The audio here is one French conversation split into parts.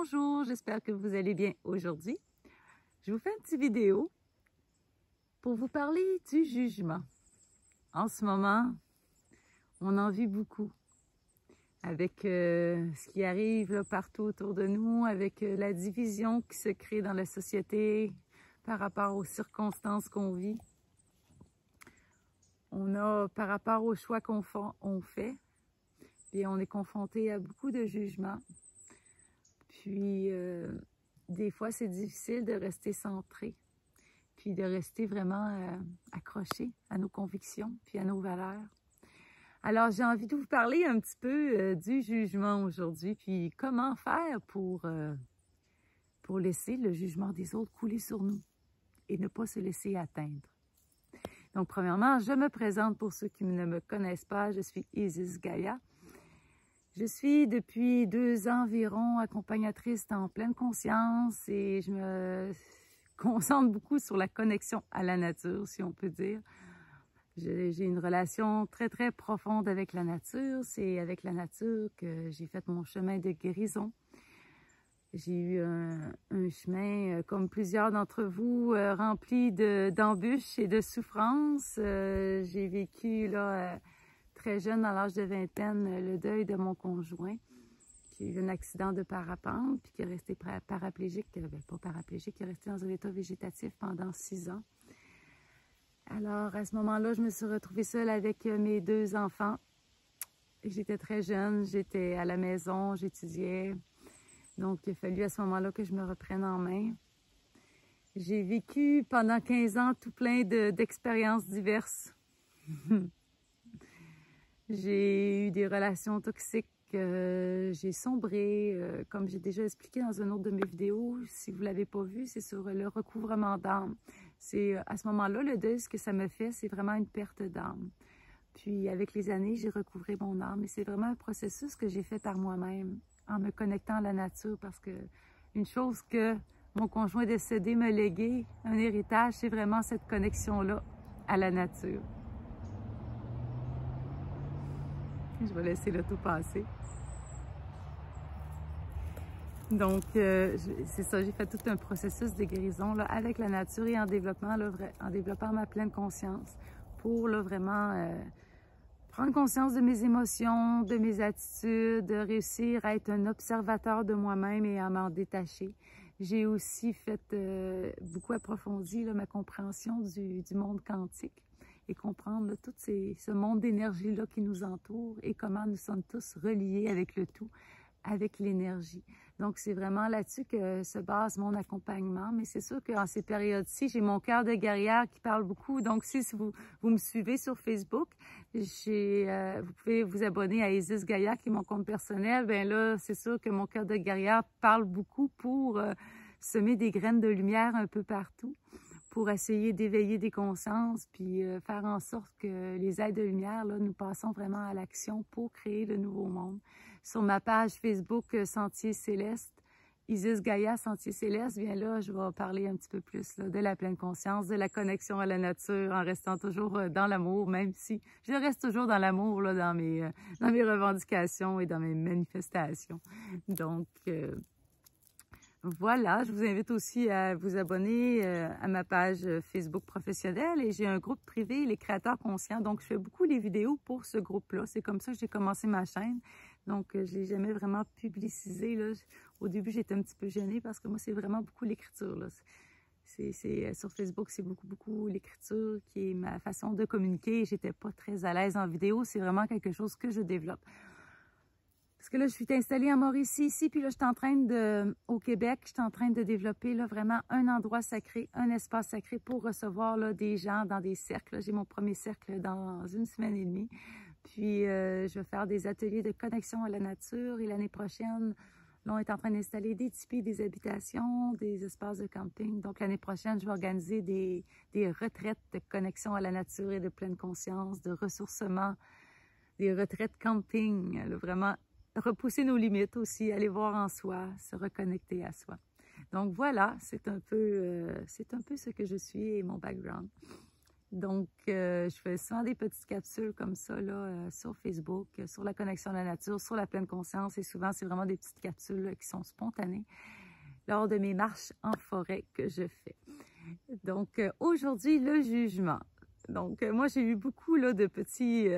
Bonjour, j'espère que vous allez bien aujourd'hui. Je vous fais une petite vidéo pour vous parler du jugement. En ce moment, on en vit beaucoup avec ce qui arrive là, partout autour de nous, avec la division qui se crée dans la société par rapport aux circonstances qu'on vit. On a, par rapport aux choix qu'on fait, puis on est confronté à beaucoup de jugements. Puis, des fois, c'est difficile de rester centré, puis de rester vraiment accroché à nos convictions, puis à nos valeurs. Alors, j'ai envie de vous parler un petit peu du jugement aujourd'hui, puis comment faire pour laisser le jugement des autres couler sur nous et ne pas se laisser atteindre. Donc, premièrement, je me présente pour ceux qui ne me connaissent pas. Je suis Isis Gaïa. Je suis depuis 2 ans environ accompagnatrice en pleine conscience et je me concentre beaucoup sur la connexion à la nature, si on peut dire. J'ai une relation très, très profonde avec la nature. C'est avec la nature que j'ai fait mon chemin de guérison. J'ai eu un chemin, comme plusieurs d'entre vous, rempli d'embûches et de souffrances. J'ai vécu là, très jeune, à l'âge de vingtaine, le deuil de mon conjoint, qui a eu un accident de parapente, puis qui est resté paraplégique, pas paraplégique, qui est resté dans un état végétatif pendant 6 ans. Alors, à ce moment-là, je me suis retrouvée seule avec mes 2 enfants. J'étais très jeune, j'étais à la maison, j'étudiais. Donc, il a fallu à ce moment-là que je me reprenne en main. J'ai vécu pendant 15 ans tout plein d'expériences diverses. J'ai eu des relations toxiques, j'ai sombré, comme j'ai déjà expliqué dans une autre de mes vidéos. Si vous ne l'avez pas vu, c'est sur le recouvrement d'âme. C'est à ce moment-là, le deuil, ce que ça me fait, c'est vraiment une perte d'âme. Puis avec les années, j'ai recouvré mon âme et c'est vraiment un processus que j'ai fait par moi-même, en me connectant à la nature, parce que une chose que mon conjoint décédé me léguait, un héritage, c'est vraiment cette connexion-là à la nature. Je vais laisser l'auto passer. Donc, c'est ça, j'ai fait tout un processus de guérison là, avec la nature et en développant ma pleine conscience pour là, vraiment prendre conscience de mes émotions, de mes attitudes, de réussir à être un observateur de moi-même et à m'en détacher. J'ai aussi fait beaucoup approfondi là, ma compréhension du monde quantique et comprendre là, tout ce monde d'énergie-là qui nous entoure et comment nous sommes tous reliés avec le tout, avec l'énergie. Donc, c'est vraiment là-dessus que se base mon accompagnement. Mais c'est sûr qu'en ces périodes-ci, j'ai mon cœur de guerrière qui parle beaucoup. Donc, si vous me suivez sur Facebook, vous pouvez vous abonner à Isis Gaïa, qui est mon compte personnel. Bien là, c'est sûr que mon cœur de guerrière parle beaucoup pour semer des graines de lumière un peu partout, pour essayer d'éveiller des consciences, puis faire en sorte que les aides de lumière, là, nous passons vraiment à l'action pour créer le nouveau monde. Sur ma page Facebook Sentier Céleste, Isis Gaïa Sentier Céleste, bien là, je vais parler un petit peu plus là, de la pleine conscience, de la connexion à la nature, en restant toujours dans l'amour, même si je reste toujours dans l'amour là, dans mes revendications et dans mes manifestations. Donc, voilà, je vous invite aussi à vous abonner à ma page Facebook professionnelle et j'ai un groupe privé, les créateurs conscients. Donc, je fais beaucoup les vidéos pour ce groupe-là. C'est comme ça que j'ai commencé ma chaîne. Donc, je l'ai jamais vraiment publicisé. Là. Au début, j'étais un petit peu gênée parce que moi, c'est vraiment beaucoup l'écriture. Sur Facebook, c'est beaucoup l'écriture qui est ma façon de communiquer. J'étais pas très à l'aise en vidéo. C'est vraiment quelque chose que je développe. Parce que là, je suis installée à Mauricie ici, puis là, je suis en train au Québec, je suis en train de développer là, vraiment un endroit sacré, un espace sacré pour recevoir là, des gens dans des cercles. J'ai mon premier cercle dans 1 semaine et demie. Puis, je vais faire des ateliers de connexion à la nature et l'année prochaine, là, on est en train d'installer des tipis, des habitations, des espaces de camping. Donc, l'année prochaine, je vais organiser des retraites de connexion à la nature et de pleine conscience, de ressourcement, des retraites camping, là, vraiment repousser nos limites aussi, aller voir en soi, se reconnecter à soi. Donc voilà, c'est un peu ce que je suis et mon background. Donc, je fais souvent des petites capsules comme ça là, sur Facebook, sur la connexion à la nature, sur la pleine conscience. Et souvent, c'est vraiment des petites capsules là, qui sont spontanées lors de mes marches en forêt que je fais. Donc, aujourd'hui, le jugement. Donc, moi, j'ai eu beaucoup là, de petites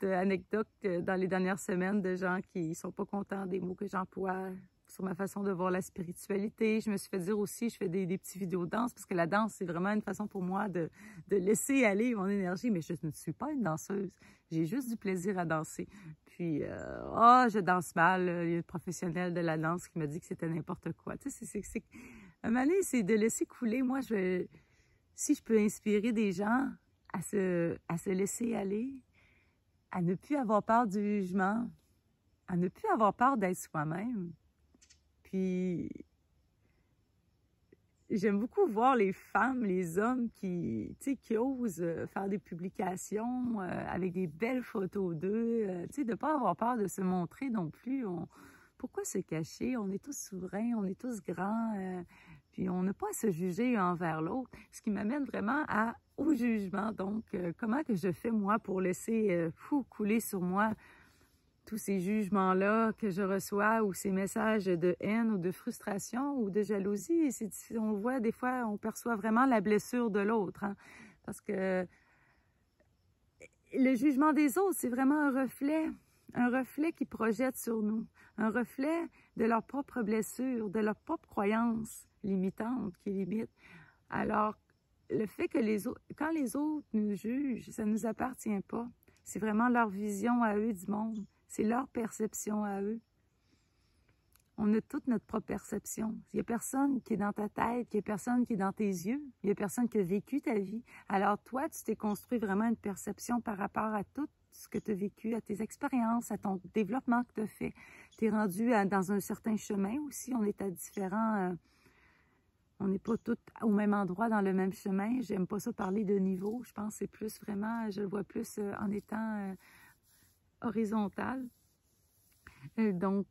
anecdotes dans les dernières semaines de gens qui ne sont pas contents des mots que j'emploie sur ma façon de voir la spiritualité. Je me suis fait dire aussi, je fais des petits vidéos de danse, parce que la danse, c'est vraiment une façon pour moi de laisser aller mon énergie, mais je ne suis pas une danseuse. J'ai juste du plaisir à danser. Puis, je danse mal. Il y a une professionnelle de la danse qui m'a dit que c'était n'importe quoi. Tu sais, un moment donné, c'est de laisser couler. Moi, si je peux inspirer des gens à se laisser aller, à ne plus avoir peur du jugement, à ne plus avoir peur d'être soi-même. Puis, j'aime beaucoup voir les femmes, les hommes qui osent faire des publications avec des belles photos d'eux, de ne pas avoir peur de se montrer non plus. Pourquoi se cacher? On est tous souverains, on est tous grands, puis on n'a pas à se juger envers l'autre. Ce qui m'amène vraiment au jugement. Donc, comment que je fais, moi, pour laisser couler sur moi tous ces jugements-là que je reçois ou ces messages de haine ou de frustration ou de jalousie. On voit des fois, on perçoit vraiment la blessure de l'autre. Hein, parce que le jugement des autres, c'est vraiment un reflet qui projette sur nous, un reflet de leur propre blessure, de leur propre croyance limitante qui limite. Alors, le fait que quand les autres nous jugent, ça ne nous appartient pas. C'est vraiment leur vision à eux du monde. C'est leur perception à eux. On a toute notre propre perception. Il n'y a personne qui est dans ta tête, il n'y a personne qui est dans tes yeux, il n'y a personne qui a vécu ta vie. Alors toi, tu t'es construit vraiment une perception par rapport à tout ce que tu as vécu, à tes expériences, à ton développement que tu as fait. Tu es rendu dans un certain chemin aussi. On est à différents... on n'est pas tous au même endroit dans le même chemin. J'aime pas ça parler de niveau. Je pense que c'est plus vraiment... Je le vois plus en étant... horizontale. Donc,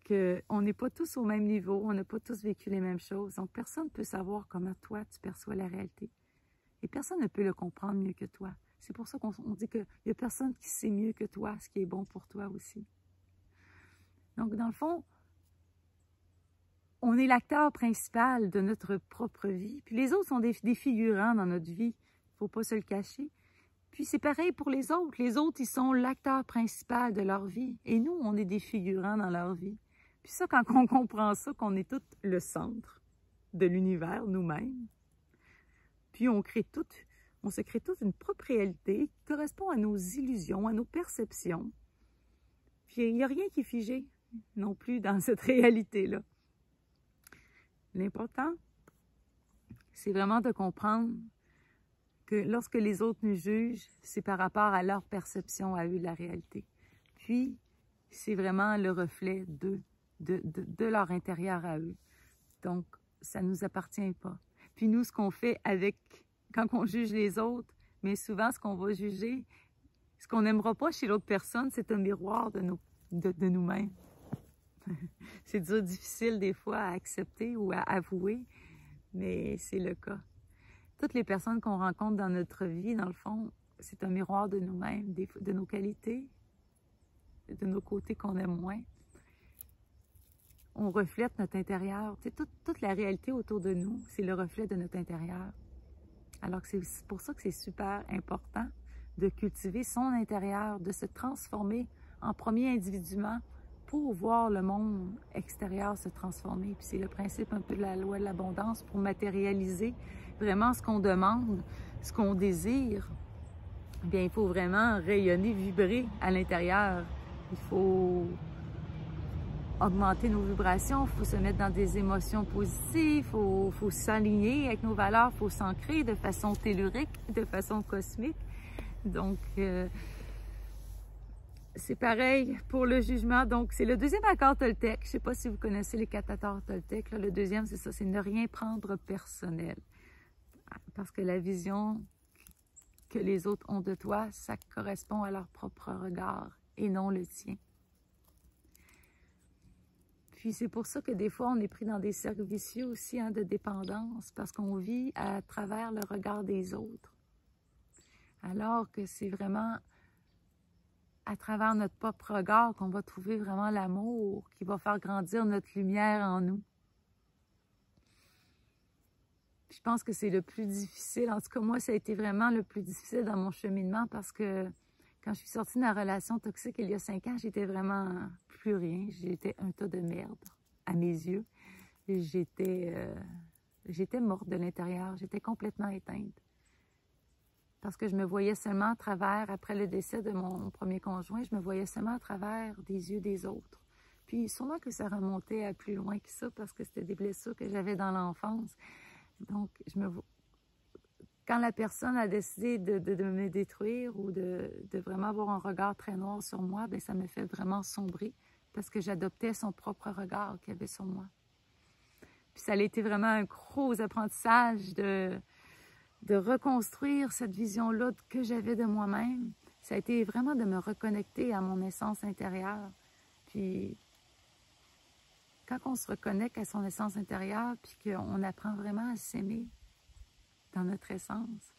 on n'est pas tous au même niveau, on n'a pas tous vécu les mêmes choses. Donc, personne ne peut savoir comment toi, tu perçois la réalité. Et personne ne peut le comprendre mieux que toi. C'est pour ça qu'on dit qu'il n'y a personne qui sait mieux que toi ce qui est bon pour toi aussi. Donc, dans le fond, on est l'acteur principal de notre propre vie. Puis les autres sont des figurants dans notre vie. Il ne faut pas se le cacher. Puis c'est pareil pour les autres. Les autres, ils sont l'acteur principal de leur vie. Et nous, on est des figurants dans leur vie. Puis ça, quand on comprend ça, qu'on est tous le centre de l'univers, nous-mêmes, puis on se crée toute une propre réalité qui correspond à nos illusions, à nos perceptions. Puis il n'y a rien qui est figé non plus dans cette réalité-là. L'important, c'est vraiment de comprendre que lorsque les autres nous jugent, c'est par rapport à leur perception à eux de la réalité. Puis, c'est vraiment le reflet de leur intérieur à eux. Donc, ça ne nous appartient pas. Puis nous, ce qu'on fait quand on juge les autres, mais souvent, ce qu'on va juger, ce qu'on n'aimera pas chez l'autre personne, c'est un miroir de nous-mêmes. C'est difficile des fois à accepter ou à avouer, mais c'est le cas. Toutes les personnes qu'on rencontre dans notre vie, dans le fond, c'est un miroir de nous-mêmes, de nos qualités, de nos côtés qu'on aime moins. On reflète notre intérieur. Tu sais, toute la réalité autour de nous, c'est le reflet de notre intérieur. Alors que c'est pour ça que c'est super important de cultiver son intérieur, de se transformer en premier individuellement pour voir le monde extérieur se transformer. Puis c'est le principe un peu de la loi de l'abondance pour matérialiser vraiment ce qu'on demande, ce qu'on désire. Bien, il faut vraiment rayonner, vibrer à l'intérieur. Il faut augmenter nos vibrations, il faut se mettre dans des émotions positives, il faut s'aligner avec nos valeurs, il faut s'ancrer de façon tellurique, de façon cosmique. Donc, c'est pareil pour le jugement. Donc, c'est le deuxième accord Toltec. Je ne sais pas si vous connaissez les 4 accords Toltec. Là, le deuxième, c'est ça, c'est ne rien prendre personnel. Parce que la vision que les autres ont de toi, ça correspond à leur propre regard et non le tien. Puis c'est pour ça que des fois, on est pris dans des cercles vicieux aussi hein, de dépendance, parce qu'on vit à travers le regard des autres. Alors que c'est vraiment à travers notre propre regard qu'on va trouver vraiment l'amour qui va faire grandir notre lumière en nous. Puis je pense que c'est le plus difficile. En tout cas, moi, ça a été vraiment le plus difficile dans mon cheminement parce que quand je suis sortie de la relation toxique il y a 5 ans, j'étais vraiment plus rien. J'étais un tas de merde à mes yeux. J'étais morte de l'intérieur. J'étais complètement éteinte. Parce que je me voyais seulement à travers, après le décès de mon premier conjoint, je me voyais seulement à travers des yeux des autres. Puis sûrement que ça remontait à plus loin que ça parce que c'était des blessures que j'avais dans l'enfance. Donc, quand la personne a décidé de me détruire ou de vraiment avoir un regard très noir sur moi, bien, ça me fait vraiment sombrer parce que j'adoptais son propre regard qu'il avait sur moi. Puis ça a été vraiment un gros apprentissage de reconstruire cette vision-là que j'avais de moi-même. Ça a été vraiment de me reconnecter à mon essence intérieure. Puis, quand on se reconnecte à son essence intérieure, puis qu'on apprend vraiment à s'aimer dans notre essence,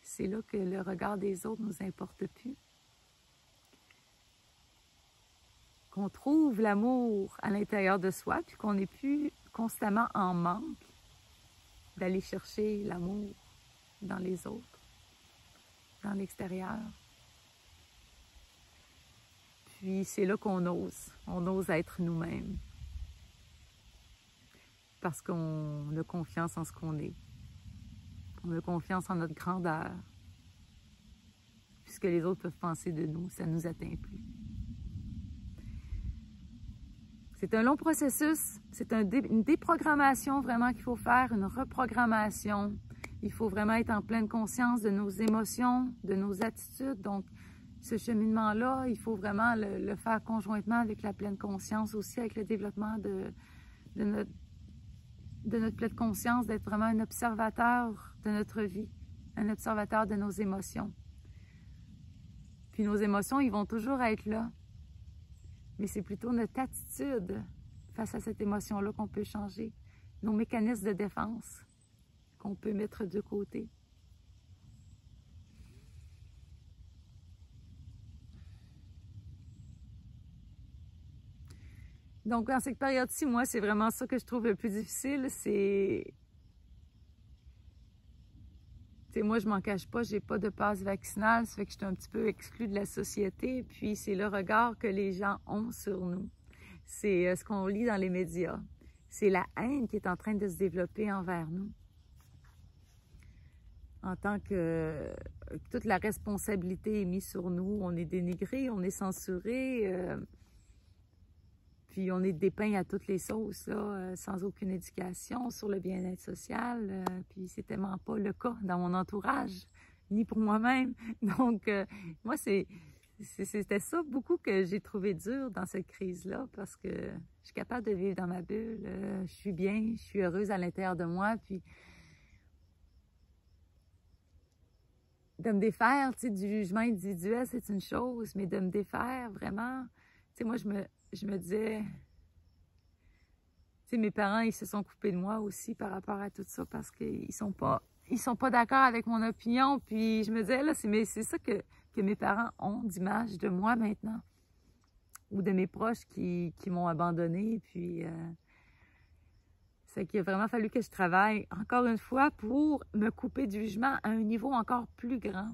c'est là que le regard des autres ne nous importe plus. Qu'on trouve l'amour à l'intérieur de soi, puis qu'on n'est plus constamment en manque d'aller chercher l'amour dans les autres, dans l'extérieur. Puis c'est là qu'on ose. On ose être nous-mêmes. Parce qu'on a confiance en ce qu'on est. On a confiance en notre grandeur. Puisque les autres peuvent penser de nous, ça ne nous atteint plus. C'est un long processus. C'est une déprogrammation vraiment qu'il faut faire, une reprogrammation. Il faut vraiment être en pleine conscience de nos émotions, de nos attitudes. Donc, ce cheminement-là, il faut vraiment le faire conjointement avec la pleine conscience, aussi avec le développement de notre pleine conscience, d'être vraiment un observateur de notre vie, un observateur de nos émotions. Puis nos émotions, ils vont toujours être là. Mais c'est plutôt notre attitude face à cette émotion-là qu'on peut changer. Nos mécanismes de défense qu'on peut mettre de côté. Donc, dans cette période-ci, moi, c'est vraiment ça que je trouve le plus difficile, c'est... moi, je m'en cache pas, j'ai pas de passe vaccinale, ça fait que je suis un petit peu exclue de la société, puis c'est le regard que les gens ont sur nous. C'est ce qu'on lit dans les médias. C'est la haine qui est en train de se développer envers nous. En tant que toute la responsabilité est mise sur nous, on est dénigré, on est censuré, puis on est dépeint à toutes les sauces, là, sans aucune éducation sur le bien-être social, puis c'est tellement pas le cas dans mon entourage, ni pour moi-même. Donc, moi, c'était ça beaucoup que j'ai trouvé dur dans cette crise-là, parce que je suis capable de vivre dans ma bulle, je suis bien, je suis heureuse à l'intérieur de moi, puis de me défaire, tu sais, du jugement individuel, c'est une chose, mais de me défaire vraiment, tu sais, moi, je me disais, tu sais, mes parents, ils se sont coupés de moi aussi par rapport à tout ça parce qu'ils sont pas d'accord avec mon opinion, puis je me disais, là, c'est ça que mes parents ont d'image de moi maintenant, ou de mes proches qui m'ont abandonnée, puis... c'est qu'il a vraiment fallu que je travaille, encore une fois, pour me couper du jugement à un niveau encore plus grand.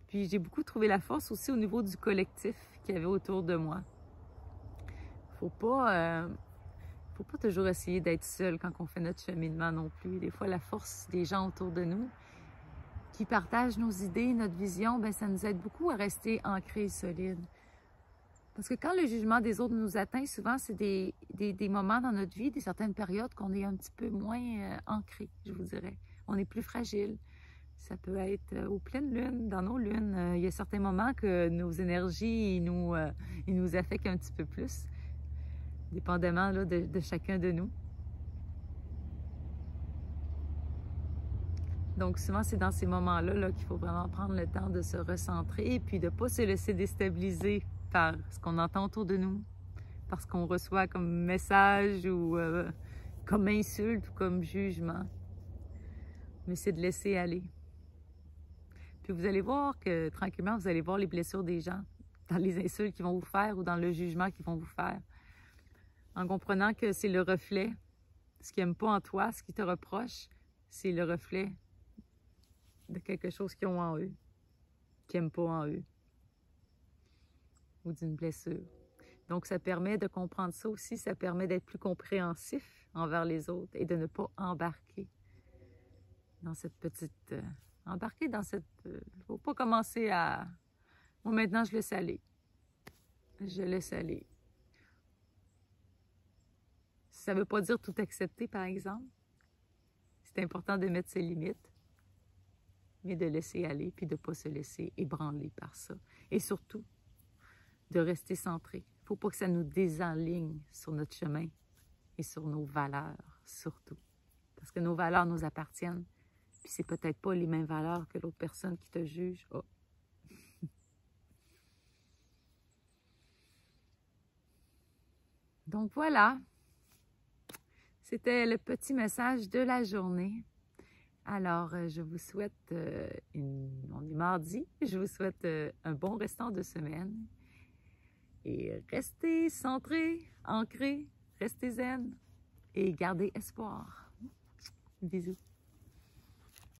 Puis j'ai beaucoup trouvé la force aussi au niveau du collectif qu'il y avait autour de moi. Faut pas toujours essayer d'être seul quand on fait notre cheminement non plus. Des fois, la force des gens autour de nous qui partagent nos idées, notre vision, bien, ça nous aide beaucoup à rester ancrés et solides. Parce que quand le jugement des autres nous atteint, souvent, c'est des moments dans notre vie, des certaines périodes qu'on est un petit peu moins ancrés, je vous dirais. On est plus fragile. Ça peut être aux pleines lunes, dans nos lunes. Il y a certains moments que nos énergies, ils nous affectent un petit peu plus, dépendamment là, de chacun de nous. Donc souvent, c'est dans ces moments-là là, qu'il faut vraiment prendre le temps de se recentrer et puis de ne pas se laisser déstabiliser par ce qu'on entend autour de nous, parce qu'on reçoit comme message ou comme insulte ou comme jugement. Mais c'est de laisser aller. Puis vous allez voir que tranquillement, vous allez voir les blessures des gens dans les insultes qu'ils vont vous faire ou dans le jugement qu'ils vont vous faire. En comprenant que c'est le reflet, ce qu'ils n'aiment pas en toi, ce qu'ils te reprochent, c'est le reflet de quelque chose qu'ils ont en eux, qu'ils n'aiment pas en eux, ou d'une blessure. Donc, ça permet de comprendre ça aussi, ça permet d'être plus compréhensif envers les autres et de ne pas embarquer dans cette petite... embarquer dans cette... faut pas commencer à... Moi, maintenant, je laisse aller. Je laisse aller. Ça ne veut pas dire tout accepter, par exemple. C'est important de mettre ses limites, mais de laisser aller, puis de ne pas se laisser ébranler par ça. Et surtout, de rester centré. Il ne faut pas que ça nous désenligne sur notre chemin et sur nos valeurs, surtout. Parce que nos valeurs nous appartiennent, puis c'est peut-être pas les mêmes valeurs que l'autre personne qui te juge. Oh. Donc voilà, c'était le petit message de la journée. Alors, je vous souhaite, on est mardi, je vous souhaite un bon restant de semaine. Et restez centrés, ancrés, restez zen et gardez espoir. Bisous.